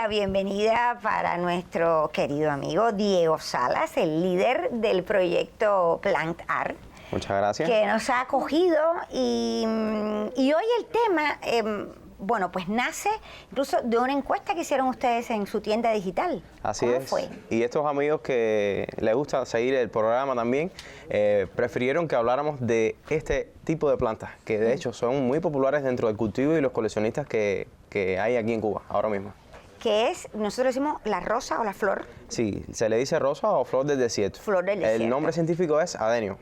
la bienvenida para nuestro querido amigo Diego Salas, el líder del proyecto Plant Art. Muchas gracias. Que nos ha acogido y hoy el tema, bueno, pues nace incluso de una encuesta que hicieron ustedes en su tienda digital. Así ¿Cómo es. fue? Y estos amigos que les gusta seguir el programa también, prefirieron que habláramos de este tipo de plantas, que de hecho son muy populares dentro del cultivo y los coleccionistas que hay aquí en Cuba ahora mismo. Que es, nosotros decimos la rosa o la flor. Sí, se le dice rosa o flor del desierto. Flor del desierto. El nombre científico es adenio.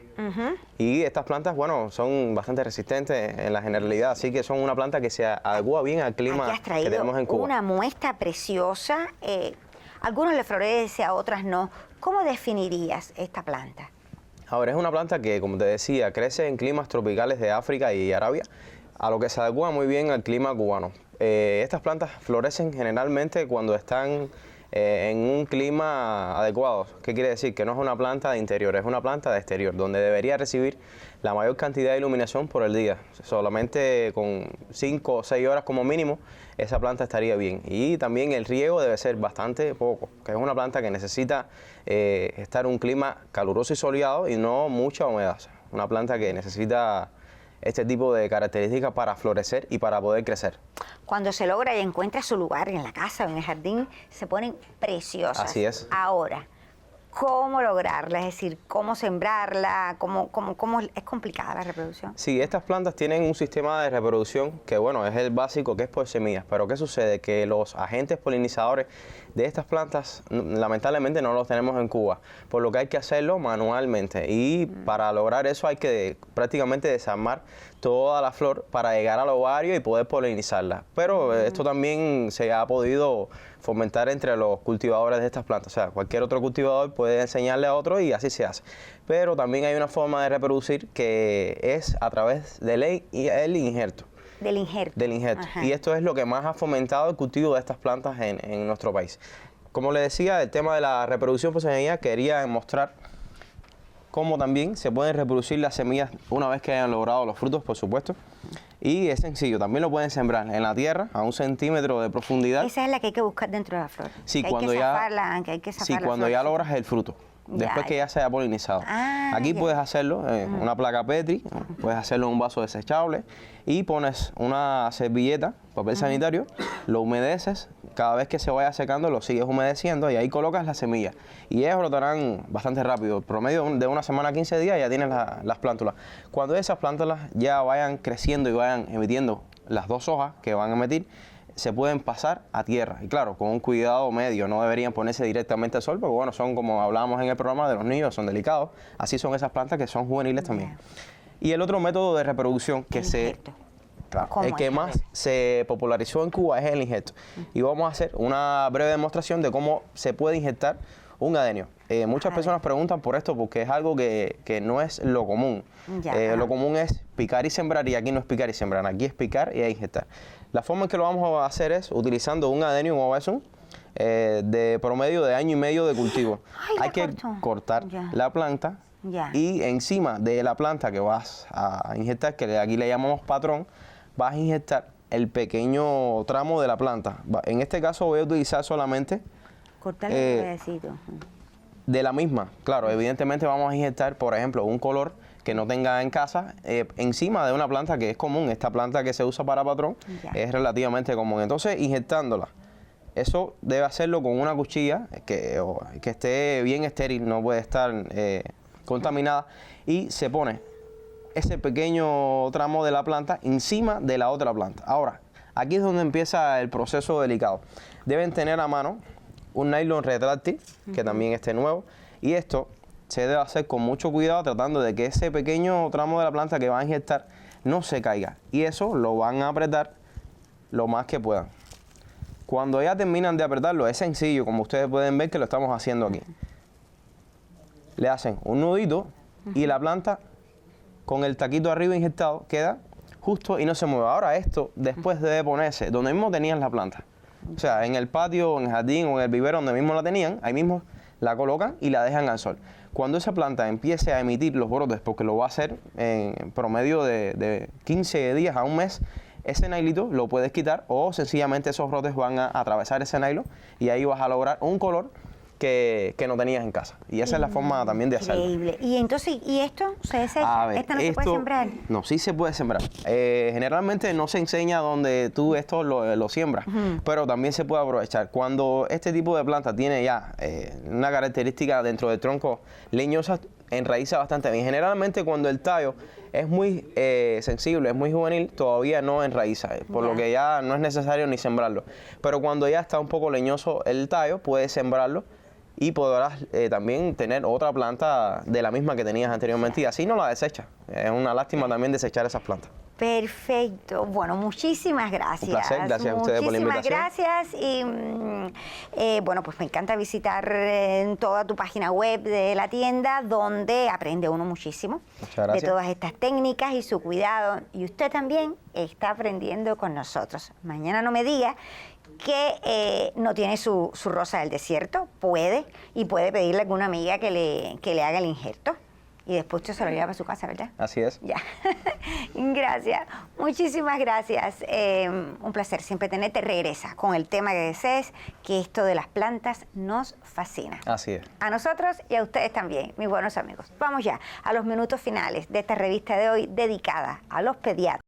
Y estas plantas, bueno, son bastante resistentes en la generalidad, así que son una planta que se adecua bien al clima que tenemos en Cuba. Una muestra preciosa, algunos le florece, a otras no. ¿Cómo definirías esta planta? Ahora, es una planta que, como te decía, crece en climas tropicales de África y Arabia, a lo que se adecua muy bien al clima cubano. Estas plantas florecen generalmente cuando están en un clima adecuado. ¿Qué quiere decir? Que no es una planta de interior, es una planta de exterior, donde debería recibir la mayor cantidad de iluminación por el día. Solamente con 5 o 6 horas como mínimo, esa planta estaría bien. Y también el riego debe ser bastante poco, que es una planta que necesita estar en un clima caluroso y soleado y no mucha humedad. Una planta que necesita este tipo de características para florecer y para poder crecer. Cuando se logra y encuentra su lugar en la casa o en el jardín, se ponen preciosas. Así es. Ahora, ¿cómo lograrla? Es decir, ¿cómo sembrarla? ¿Cómo es complicada la reproducción? Sí, estas plantas tienen un sistema de reproducción que, bueno, es el básico, que es por semillas. Pero ¿qué sucede? Que los agentes polinizadores de estas plantas, lamentablemente, no los tenemos en Cuba, por lo que hay que hacerlo manualmente. Y para lograr eso hay que prácticamente desarmar toda la flor para llegar al ovario y poder polinizarla. Pero esto también se ha podido fomentar entre los cultivadores de estas plantas. O sea, cualquier otro cultivador puede enseñarle a otro y así se hace. Pero también hay una forma de reproducir que es a través del injerto. Del injerto. Del injerto. Y esto es lo que más ha fomentado el cultivo de estas plantas en nuestro país. Como le decía, el tema de la reproducción por semilla, quería mostrar cómo también se pueden reproducir las semillas una vez que hayan logrado los frutos, por supuesto. Y es sencillo, también lo pueden sembrar en la tierra a 1 centímetro de profundidad. Esa es la que hay que buscar dentro de la flor. Sí, que cuando ya logras el fruto. Después que ya se haya polinizado. Aquí puedes hacerlo en una placa Petri, puedes hacerlo en un vaso desechable y pones una servilleta, papel sanitario, lo humedeces, cada vez que se vaya secando lo sigues humedeciendo y ahí colocas las semillas. Y ellas brotarán bastante rápido, promedio de una semana a 15 días ya tienes las plántulas. Cuando esas plántulas ya vayan creciendo y vayan emitiendo las 2 hojas que van a emitir, se pueden pasar a tierra y claro, con un cuidado medio, no deberían ponerse directamente al sol porque bueno, son como hablábamos en el programa de los niños, son delicados, así son esas plantas que son juveniles también. Y el otro método de reproducción que el que más se popularizó en Cuba es el injerto. Y vamos a hacer una breve demostración de cómo se puede injertar un adenio. Muchas personas preguntan por esto porque es algo que no es lo común. Lo común es picar y sembrar y aquí no es picar y sembrar, aquí es picar y injertar. La forma en que lo vamos a hacer es utilizando un Adenium ovesum de promedio de 1 año y medio de cultivo. Hay que cortar la planta y encima de la planta que vas a injertar, que aquí le llamamos patrón, vas a injertar el pequeño tramo de la planta. En este caso voy a utilizar solamente cortarle un pedacito. De la misma, claro, evidentemente vamos a injertar, por ejemplo, un color que no tenga en casa encima de una planta que es común. Esta planta que se usa para patrón es relativamente común. Entonces, injertándola, eso debe hacerlo con una cuchilla que esté bien estéril, no puede estar contaminada, y se pone ese pequeño tramo de la planta encima de la otra planta. Ahora, aquí es donde empieza el proceso delicado. Deben tener a mano un nylon retráctil, que también esté nuevo, y esto se debe hacer con mucho cuidado tratando de que ese pequeño tramo de la planta que van a injertar no se caiga, y eso lo van a apretar lo más que puedan. Cuando ya terminan de apretarlo, es sencillo, como ustedes pueden ver que lo estamos haciendo aquí. Le hacen un nudito y la planta con el taquito arriba injertado queda justo y no se mueve. Ahora esto después debe ponerse donde mismo tenían la planta. O sea, en el patio, en el jardín o en el vivero donde mismo la tenían, ahí mismo la colocan y la dejan al sol. Cuando esa planta empiece a emitir los brotes, porque lo va a hacer en promedio de 15 días a un mes, ese nylito lo puedes quitar o sencillamente esos brotes van a atravesar ese nylon y ahí vas a lograr un color que no tenías en casa. Y esa es la forma también de hacerlo. Increíble. Y entonces, ¿y esto se desecha? ¿Esta no se puede sembrar? No, sí se puede sembrar. Generalmente no se enseña donde tú esto lo siembras, pero también se puede aprovechar. Cuando este tipo de planta tiene ya una característica dentro del tronco leñosa, enraiza bastante bien. Generalmente cuando el tallo es muy sensible, es muy juvenil, todavía no enraiza, por lo que ya no es necesario ni sembrarlo. Pero cuando ya está un poco leñoso el tallo, puedes sembrarlo y podrás también tener otra planta de la misma que tenías anteriormente y así no la desechas. Es una lástima también desechar esas plantas. Perfecto. Bueno, muchísimas gracias. Un placer, gracias a ustedes por la invitación. Muchísimas gracias y bueno, pues me encanta visitar toda tu página web de la tienda donde aprende uno muchísimo de todas estas técnicas y su cuidado. Y usted también está aprendiendo con nosotros. Mañana no me diga que no tiene su rosa del desierto, puede pedirle a alguna amiga que le haga el injerto y después usted se lo lleva para su casa, ¿verdad? Así es. Ya. Gracias, muchísimas gracias. Un placer siempre tenerte. Regresa con el tema que desees, que esto de las plantas nos fascina. Así es. A nosotros y a ustedes también, mis buenos amigos. Vamos ya a los minutos finales de esta revista de hoy dedicada a los pediatras.